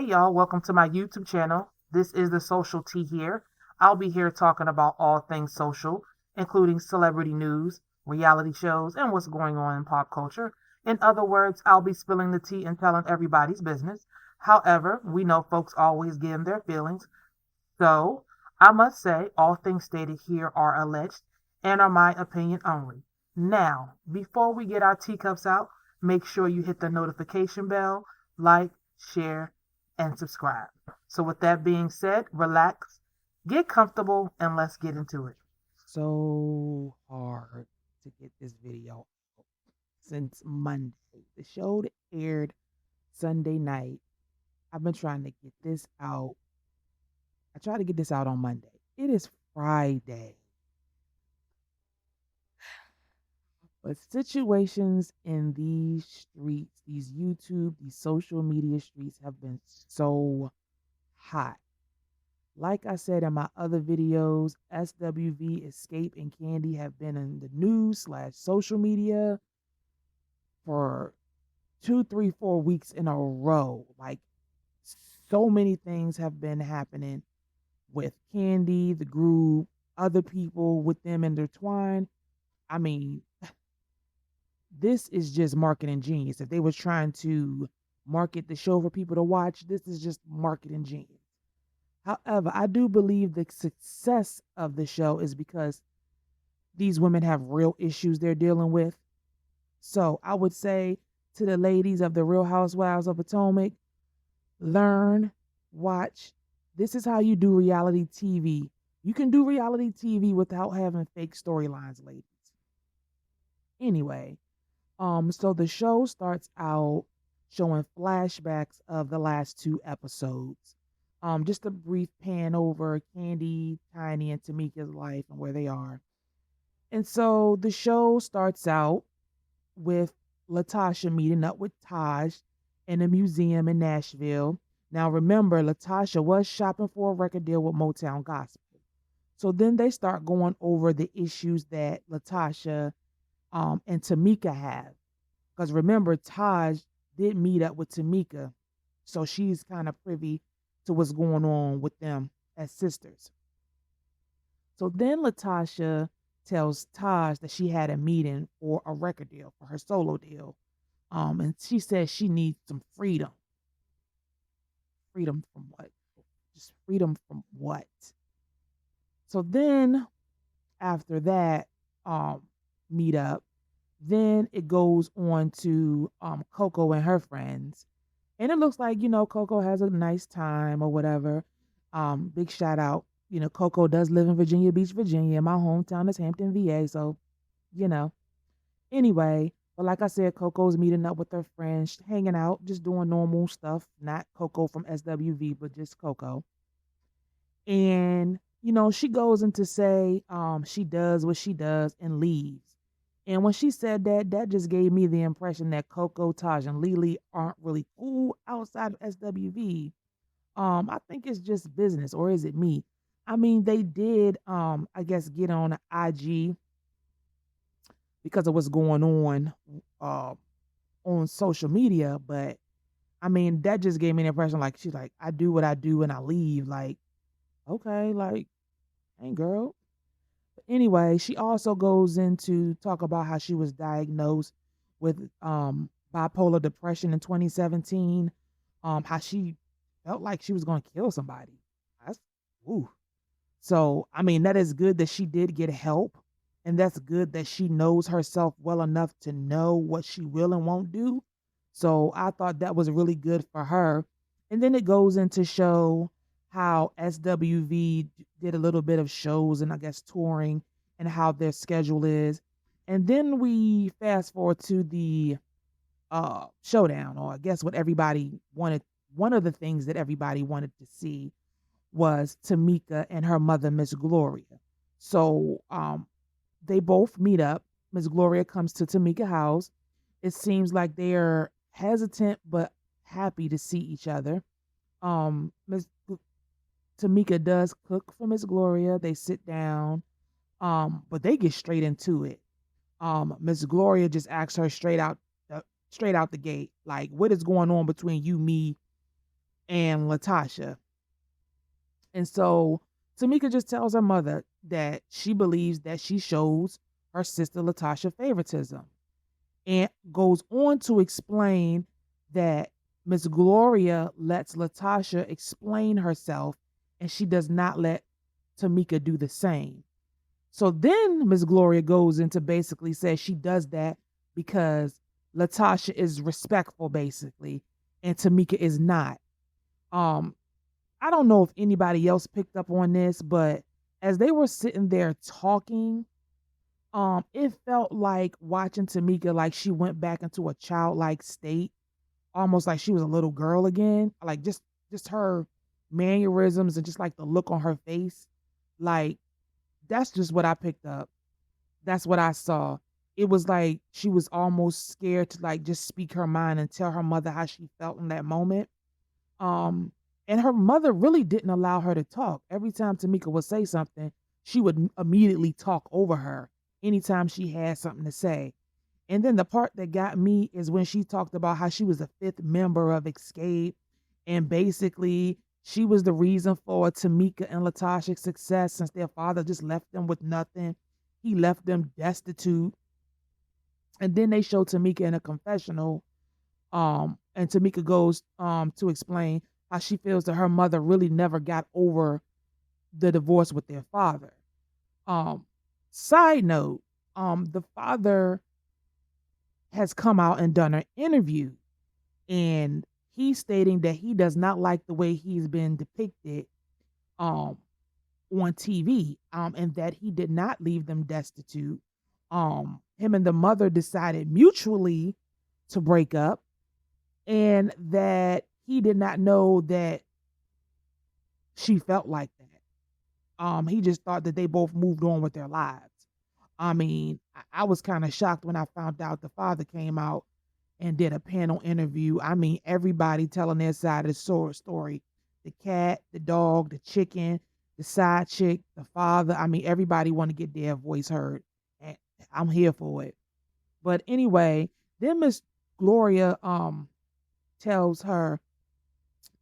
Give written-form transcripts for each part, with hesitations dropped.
y'all, welcome to my YouTube channel. This is the Social Tea here. I'll be here talking about all things social, including celebrity news, reality shows, and what's going on in pop culture. In other words, I'll be spilling the tea and telling everybody's business. However, we know folks always give their feelings, so I must say all things stated here are alleged and are my opinion only. Now, before we get our teacups out, make sure you hit the notification bell, like, share, and subscribe. So, with that being said, relax, get comfortable, and let's get into it. So hard to get this video out since Monday. The show that aired Sunday night. I've been trying to get this out. I tried to get this out on Monday. It is Friday. But situations in these streets, these YouTube, these social media streets have been so hot. Like I said in my other videos, SWV Xscape and Kandi have been in the news slash social media for 2, 3, 4 weeks in a row. Like, so many things have been happening with Kandi, the group, other people with them intertwined. I mean, this is just marketing genius. If they were trying to market the show for people to watch, this is just marketing genius. However, I do believe the success of the show is because these women have real issues they're dealing with. So I would say to the ladies of the Real Housewives of Potomac, learn, watch. This is how you do reality TV. You can do reality TV without having fake storylines, ladies. Anyway, so the show starts out showing flashbacks of the last 2 episodes. Just a brief pan over Kandi, Tiny, and Tamika's life and where they are. And so the show starts out with Latasha meeting up with Taj in a museum in Nashville. Now remember, Latasha was shopping for a record deal with Motown Gospel. So then they start going over the issues that Latasha and Tamika have. Because remember, Taj did meet up with Tamika. So she's kind of privy to what's going on with them as sisters. So then Latasha tells Taj that she had a meeting for a record deal for her solo deal. And she says she needs some freedom. Freedom from what? Just freedom from what? So then after that meetup, then it goes on to Coko and her friends. And it looks like, Coko has a nice time or whatever. Big shout out. Coko does live in Virginia Beach, Virginia. My hometown is Hampton, VA. So, you know. Anyway, but like I said, Coco's meeting up with her friends, hanging out, just doing normal stuff. Not Coko from SWV, but just Coko. And, she goes into say she does what she does and leaves. And when she said that, that just gave me the impression that Coko, Taj, and Lily aren't really cool outside of SWV. I think it's just business, or is it me? I mean, they did, I guess, get on IG because of what's going on social media. But I mean, that just gave me the impression like she's like, I do what I do and I leave. Like, okay, like, hey, girl. Anyway, she also goes into talk about how she was diagnosed with bipolar depression in 2017. How she felt like she was going to kill somebody. That's ooh. So I mean, that is good that she did get help, and that's good that she knows herself well enough to know what she will and won't do. So I thought that was really good for her. And then it goes into show how SWV did a little bit of shows and I guess touring and how their schedule is. And then we fast forward to the showdown, or I guess what everybody wanted. One of the things that everybody wanted to see was Tamika and her mother, Miss Gloria. So they both meet up. Miss Gloria comes to Tamika's house. It seems like they're hesitant but happy to see each other. Miss Tamika does cook for Miss Gloria. They sit down, but they get straight into it. Miss Gloria just asks her straight out the gate, like, what is going on between you, me, and Latasha. And so Tamika just tells her mother that she believes that she shows her sister Latasha favoritism, and goes on to explain that Miss Gloria lets Latasha explain herself, and she does not let Tamika do the same. So then Miss Gloria goes into basically says she does that because Latasha is respectful, basically, and Tamika is not. Um, I don't know if anybody else picked up on this, but as they were sitting there talking, it felt like watching Tamika like she went back into a childlike state, almost like she was a little girl again. Like just her mannerisms and just like the look on her face. Like that's just what I picked up. That's what I saw. It was like she was almost scared to like just speak her mind and tell her mother how she felt in that moment. Um, and her mother really didn't allow her to talk. Every time Tamika would say something, she would immediately talk over her anytime she had something to say. And then the part that got me is when she talked about how she was a fifth member of Xscape, and basically she was the reason for Tamika and Latasha's success since their father just left them with nothing. He left them destitute. And then they show Tamika in a confessional, and Tamika goes to explain how she feels that her mother really never got over the divorce with their father. Um, Side note, the father has come out and done an interview, and he's stating that he does not like the way he's been depicted um on TV, and that he did not leave them destitute. Him and the mother decided mutually to break up, and that he did not know that she felt like that. He just thought that they both moved on with their lives. I mean, I was kind of shocked when I found out the father came out and did a panel interview. I mean, everybody telling their side of the story. The cat, the dog, the chicken, the side chick, the father. I mean, everybody want to get their voice heard. And I'm here for it. But anyway, then Miss Gloria tells her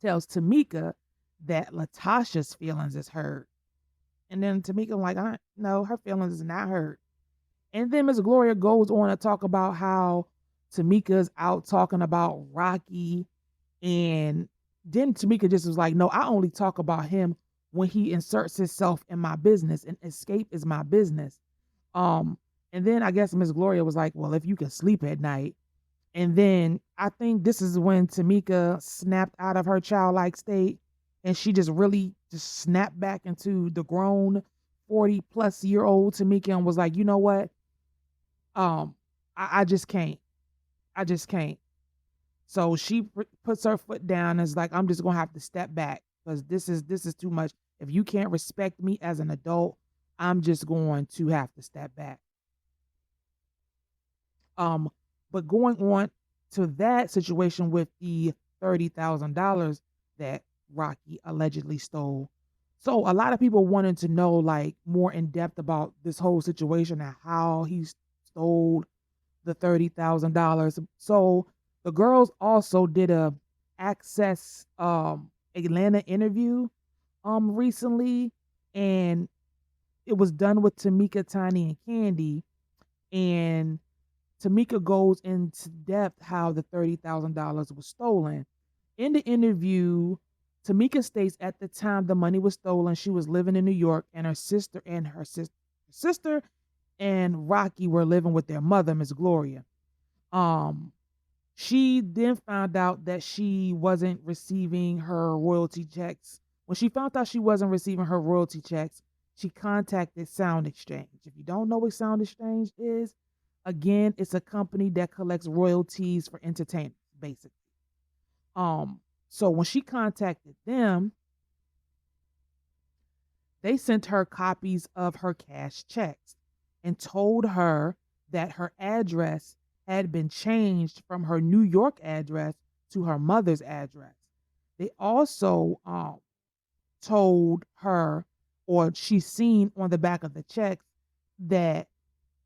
tells Tamika that Latasha's feelings is hurt. And then Tamika like, no, her feelings is not hurt. And then Miss Gloria goes on to talk about how Tamika's out talking about Rocky. And then Tamika just was like, no, I only talk about him when he inserts himself in my business, and Xscape is my business. Um, and then I guess Miss Gloria was like, well, if you can sleep at night. And then I think this is when Tamika snapped out of her childlike state, and she just really just snapped back into the grown 40-plus-year-old Tamika and was like, you know what? I just can't. I just can't. So she puts her foot down and is like, I'm just gonna have to step back because this is too much. If you can't respect me as an adult, I'm just going to have to step back. But going on to that situation with the $30,000 that Rocky allegedly stole. So a lot of people wanted to know like more in depth about this whole situation and how he stole the $30,000. So the girls also did a Access Atlanta interview recently, and it was done with Tamika, Tiny, and Kandi. And Tamika goes into depth how the $30,000 was stolen. In the interview, Tamika states at the time the money was stolen, she was living in New York, and her sister and Rocky were living with their mother, Miss Gloria. She then found out that she wasn't receiving her royalty checks. When she found out she wasn't receiving her royalty checks, she contacted Sound Exchange. If you don't know what Sound Exchange is, again, it's a company that collects royalties for entertainers, basically. So when she contacted them, they sent her copies of her cash checks and told her that her address had been changed from her New York address to her mother's address. They also told her, or she seen on the back of the checks, that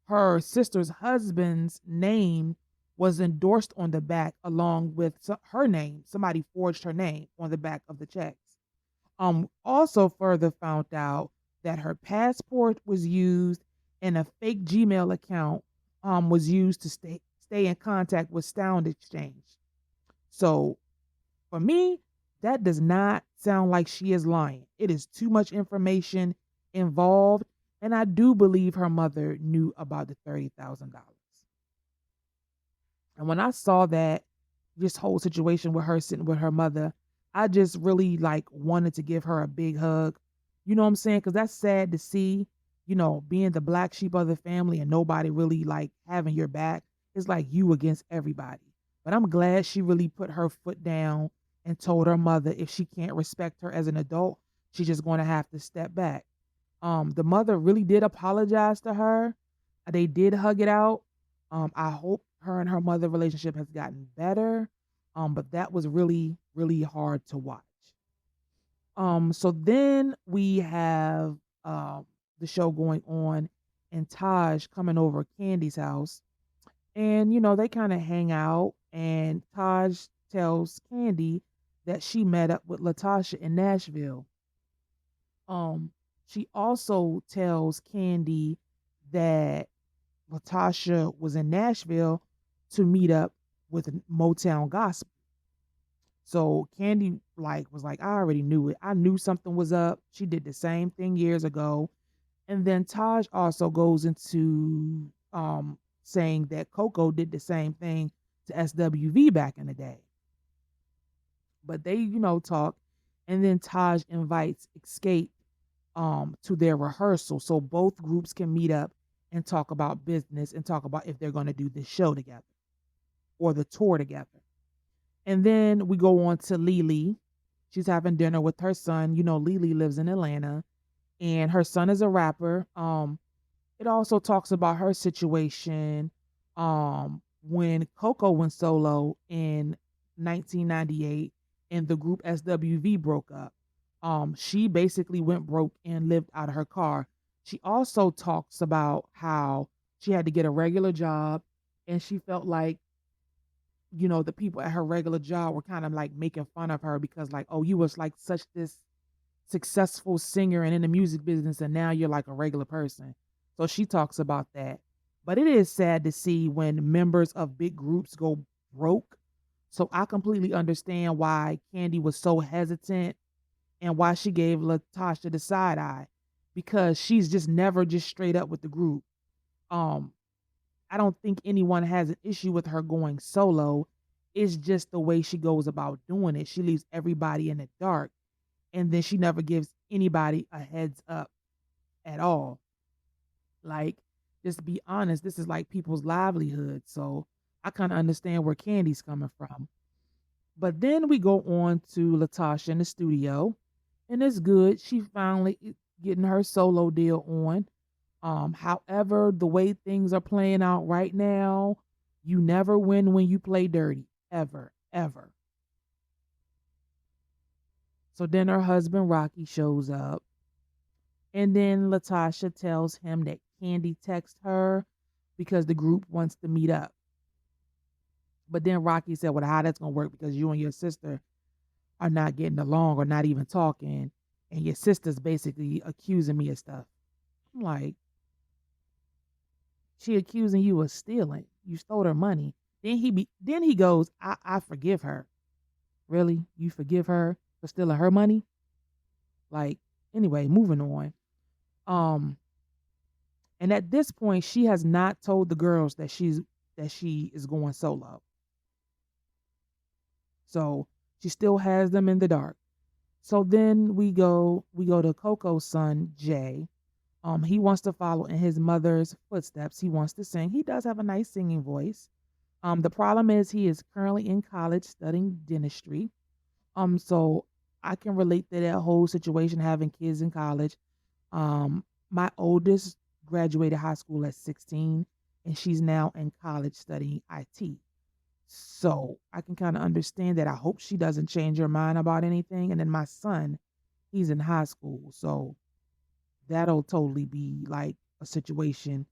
her sister's husband's name was endorsed on the back along with her name. Somebody forged her name on the back of the checks. Also further found out that her passport was used and a fake Gmail account was used to stay in contact with Sound Exchange. So for me, that does not sound like she is lying. It is too much information involved, and I do believe her mother knew about the $30,000. And when I saw that, this whole situation with her sitting with her mother, I just really like wanted to give her a big hug. You know what I'm saying? Because that's sad to see, being the black sheep of the family and nobody really like having your back. It's like you against everybody. But I'm glad she really put her foot down and told her mother if she can't respect her as an adult, she's just going to have to step back. The mother really did apologize to her. They did hug it out. I hope her and her mother relationship has gotten better. But that was really, really hard to watch. So then we have the show going on and Taj coming over Candy's house. And, they kind of hang out and Taj tells Kandi that she met up with Latasha in Nashville. She also tells Kandi that Latasha was in Nashville to meet up with Motown Gospel. So Kandi was like, I already knew it. I knew something was up. She did the same thing years ago. And then Taj also goes into saying that Coko did the same thing to SWV back in the day. But they, talk. And then Taj invites Xscape to their rehearsal so both groups can meet up and talk about business and talk about if they're going to do this show together or the tour together. And then we go on to Lily. She's having dinner with her son. Lily lives in Atlanta and her son is a rapper. It also talks about her situation when Coko went solo in 1998 and the group SWV broke up. She basically went broke and lived out of her car. She also talks about how she had to get a regular job and she felt like, the people at her regular job were kind of like making fun of her because like, oh, you was like such this successful singer and in the music business and now you're like a regular person. So she talks about that. But it is sad to see when members of big groups go broke. So I completely understand why Kandi was so hesitant and why she gave Latasha the side eye because she's just never just straight up with the group. I don't think anyone has an issue with her going solo. It's just the way she goes about doing it. She leaves everybody in the dark and then she never gives anybody a heads up at all. Like, just to be honest, this is like people's livelihood. So I kind of understand where Candy's coming from. But then we go on to Latasha in the studio and it's good. She finally getting her solo deal on. However, the way things are playing out right now, you never win when you play dirty. Ever, ever. So then her husband Rocky shows up. And then Latasha tells him that Kandi texted her because the group wants to meet up. But then Rocky said, well, how that's going to work because you and your sister are not getting along or not even talking. And your sister's basically accusing me of stuff. I'm like, she accusing you of stealing. You stole her money. Then he goes, I forgive her. Really? You forgive her for stealing her money? Like, anyway, moving on. And at this point, she has not told the girls that she is going solo. So she still has them in the dark. So then we go to Coco's son, Jay. He wants to follow in his mother's footsteps. He wants to sing. He does have a nice singing voice. The problem is he is currently in college studying dentistry. So I can relate to that whole situation having kids in college. My oldest graduated high school at 16 and she's now in college studying IT. So I can kind of understand that. I hope she doesn't change her mind about anything. And then my son, he's in high school. So that'll totally be like a situation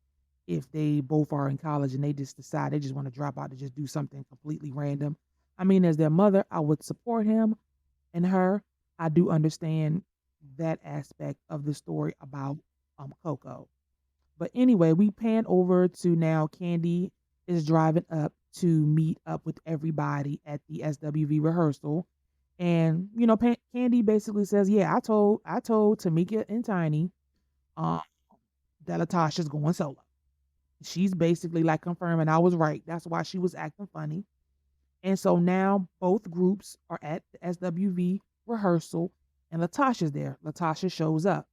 if they both are in college and they just decide they just want to drop out to just do something completely random. I mean, as their mother, I would support him and her. I do understand that aspect of the story about Coko. But anyway, we pan over to now Kandi is driving up to meet up with everybody at the SWV rehearsal. And Kandi basically says, "Yeah, I told Tamika and Tiny um that Latasha's going solo." She's basically like confirming I was right. That's why she was acting funny. And so now both groups are at the SWV rehearsal and Latasha's there. Latasha shows up.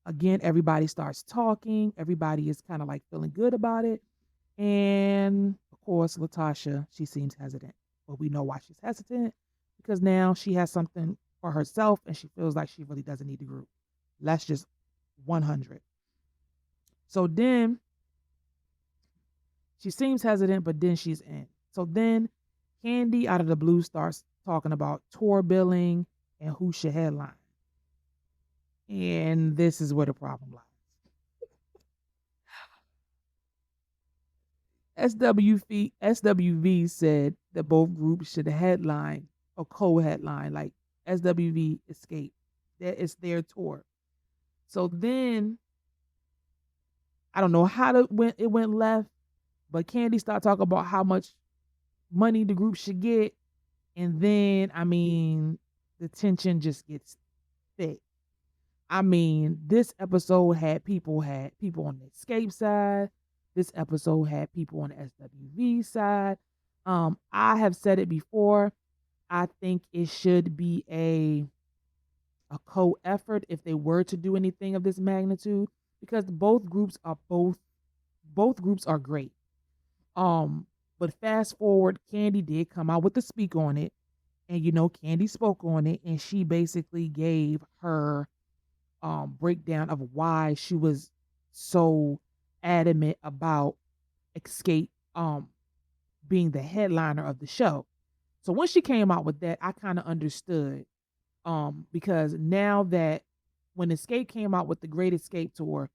Again, everybody starts talking. Everybody is kind of like feeling good about it. And of course, Latasha, she seems hesitant. But we know why she's hesitant because now she has something for herself and she feels like she really doesn't need the group. That's just 100. So then she seems hesitant, but then she's in. So then Kandi out of the blue starts talking about tour billing and who should headline. And this is where the problem lies. SWV said that both groups should headline or co-headline, like SWV Xscape. That is their tour. So then I don't know how it went left, but Kandi started talking about how much money the group should get. And then, I mean, the tension just gets thick. I mean, this episode had people on the Xscape side. This episode had people on the SWV side. I have said it before. I think it should be a co-effort if they were to do anything of this magnitude, because both groups are great. But fast forward, Kandi did come out with the speak on it, and Kandi spoke on it, and she basically gave her breakdown of why she was so adamant about Xscape being the headliner of the show. So when she came out with that, I kind of understood, because now that when Xscape came out with the Great Xscape tour,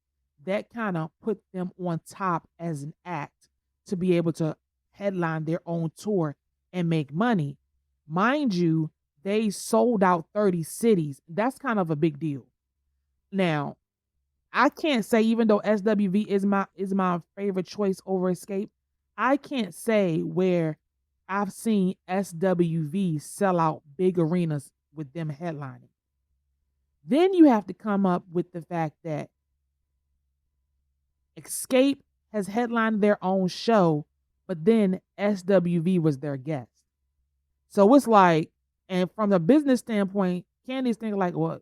that kind of put them on top as an act to be able to headline their own tour and make money. Mind you, they sold out 30 cities. That's kind of a big deal. Now, I can't say, even though SWV is my favorite choice over Xscape, I can't say where I've seen SWV sell out big arenas with them headlining. Then you have to come up with the fact that Xscape has headlined their own show, but then SWV was their guest. So it's like, and from the business standpoint, Kandi's thinking like, well,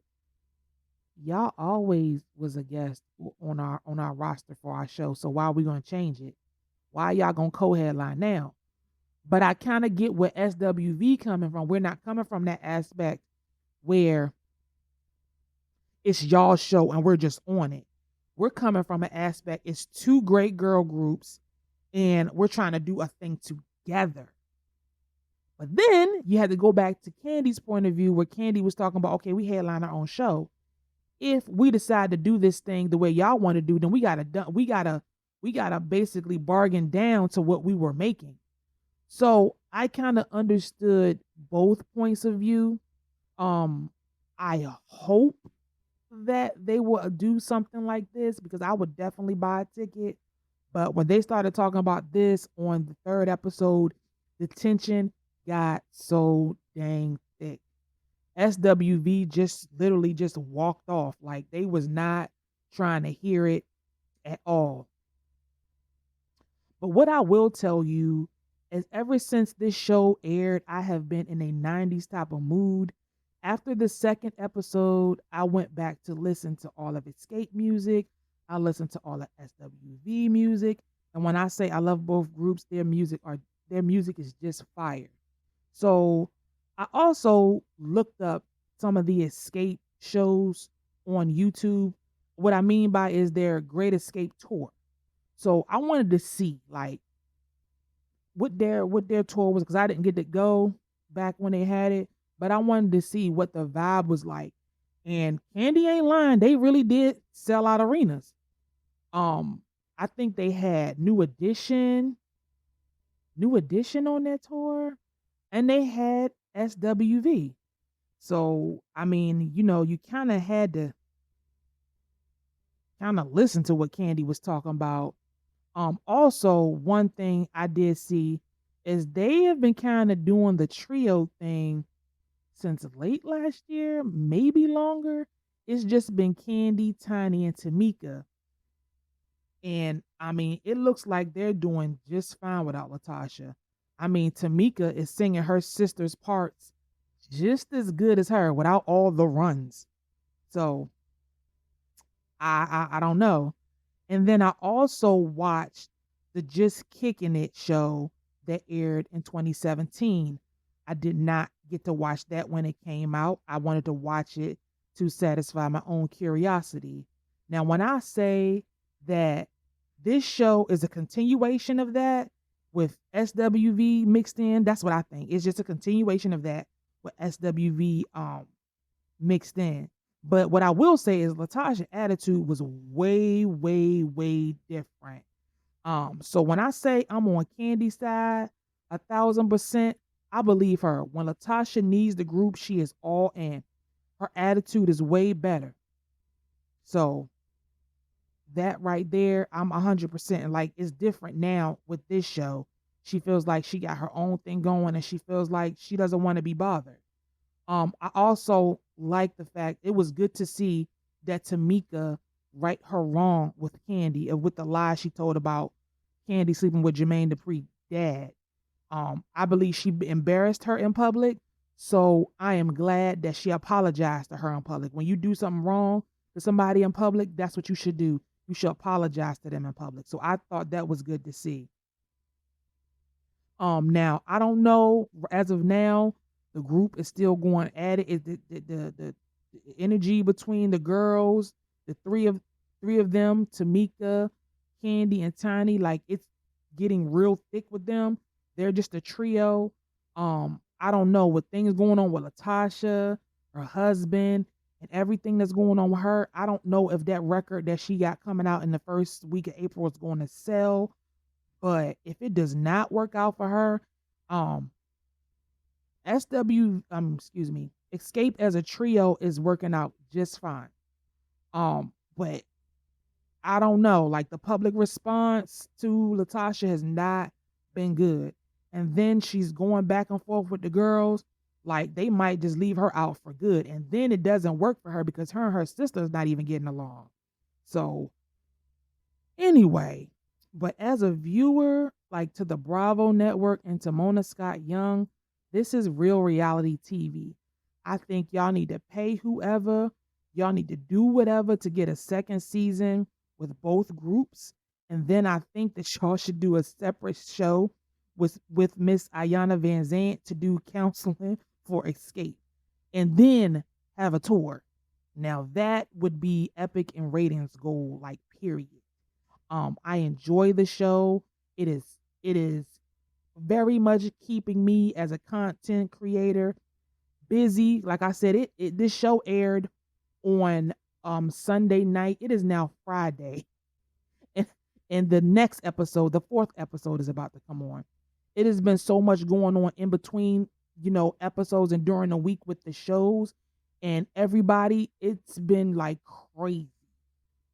y'all always was a guest on our roster for our show, so why are we gonna change it? Why y'all gonna co-headline now? But I kind of get where SWV coming from. We're not coming from that aspect where it's y'all show and we're just on it. We're coming from an aspect, it's two great girl groups and we're trying to do a thing together. But then you had to go back to Kandi's point of view, where Kandi was talking about, okay, we headline our own show. If we decide to do this thing the way y'all want to do, then we gotta basically bargain down to what we were making. So I kind of understood both points of view. I hope that they will do something like this, because I would definitely buy a ticket. But when they started talking about this on the third episode, the tension got so dang thick. SWV just literally just walked off. Like, they was not trying to hear it at all. But what I will tell you is, ever since this show aired, I have been in a 90s type of mood. After the second episode, I went back to listen to all of Xscape music. I listened to all of SWV music. And when I say I love both groups, their music is just fire. So I also looked up some of the Xscape shows on YouTube. What I mean by is their Great Xscape tour. So I wanted to see like what their tour was, because I didn't get to go back when they had it, but I wanted to see what the vibe was like. And Kandi ain't lying, they really did sell out arenas. I I think they had New Edition on that tour, and they had SWV. So I mean, you kind of had to kind of listen to what Kandi was talking about. Also, one thing I did see is they have been kind of doing the trio thing since late last year, maybe longer. It's just been Kandi, Tiny, and Tamika. And I mean, it looks like they're doing just fine without Latasha. I mean, Tamika is singing her sister's parts just as good as her without all the runs. So I don't know. And then I also watched the Just Kicking It show that aired in 2017. I did not get to watch that when it came out. I wanted to watch it to satisfy my own curiosity. Now, when I say that this show is a continuation of that with SWV mixed in, that's what I think. It's just a continuation of that with SWV mixed in. But what I will say is Latasha's attitude was way, way, way different. So when I say I'm on Kandi's side, 1,000%, I believe her. When Latasha needs the group, she is all in. Her attitude is way better. So that right there, I'm 100%. And like, it's different now with this show. She feels like she got her own thing going, and she feels like she doesn't want to be bothered. I also like the fact it was good to see that Tamika right her wrong with Kandi, with the lie she told about Kandi sleeping with Jermaine Dupri's dad. I believe she embarrassed her in public, so I am glad that she apologized to her in public. When you do something wrong to somebody in public, that's what you should do. You should apologize to them in public. So I thought that was good to see. Now I don't know as of now. The group is still going at it. Is the energy between the girls, the three of them, Tamika, Kandi, and Tiny, like it's getting real thick with them. They're just a trio. I don't know, with things going on with Latasha, her husband, and everything that's going on with her. I don't know if that record that she got coming out in the first week of April is going to sell. But if it does not work out for her, Xscape as a trio is working out just fine. But I don't know, like the public response to Latasha has not been good. And then she's going back and forth with the girls, like they might just leave her out for good. And then it doesn't work for her because her and her sister is not even getting along. So anyway, but as a viewer, like to the Bravo Network and to Mona Scott Young, this is real reality TV. I think y'all need to pay whoever. Y'all need to do whatever to get a second season with both groups. And then I think that y'all should do a separate show with Miss Ayanna Van Zant to do counseling for Xscape. And then have a tour. Now that would be epic and ratings goal, like period. I enjoy the show. It is very much keeping me as a content creator busy. Like I said, this show aired on Sunday night. It is now Friday. And the next episode, the 4th episode, is about to come on. It has been so much going on in between, episodes and during the week with the shows and everybody. It's been like crazy.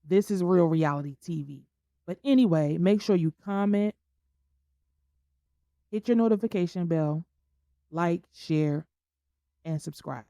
This is real reality TV. But anyway, make sure you comment, hit your notification bell, like, share, and subscribe.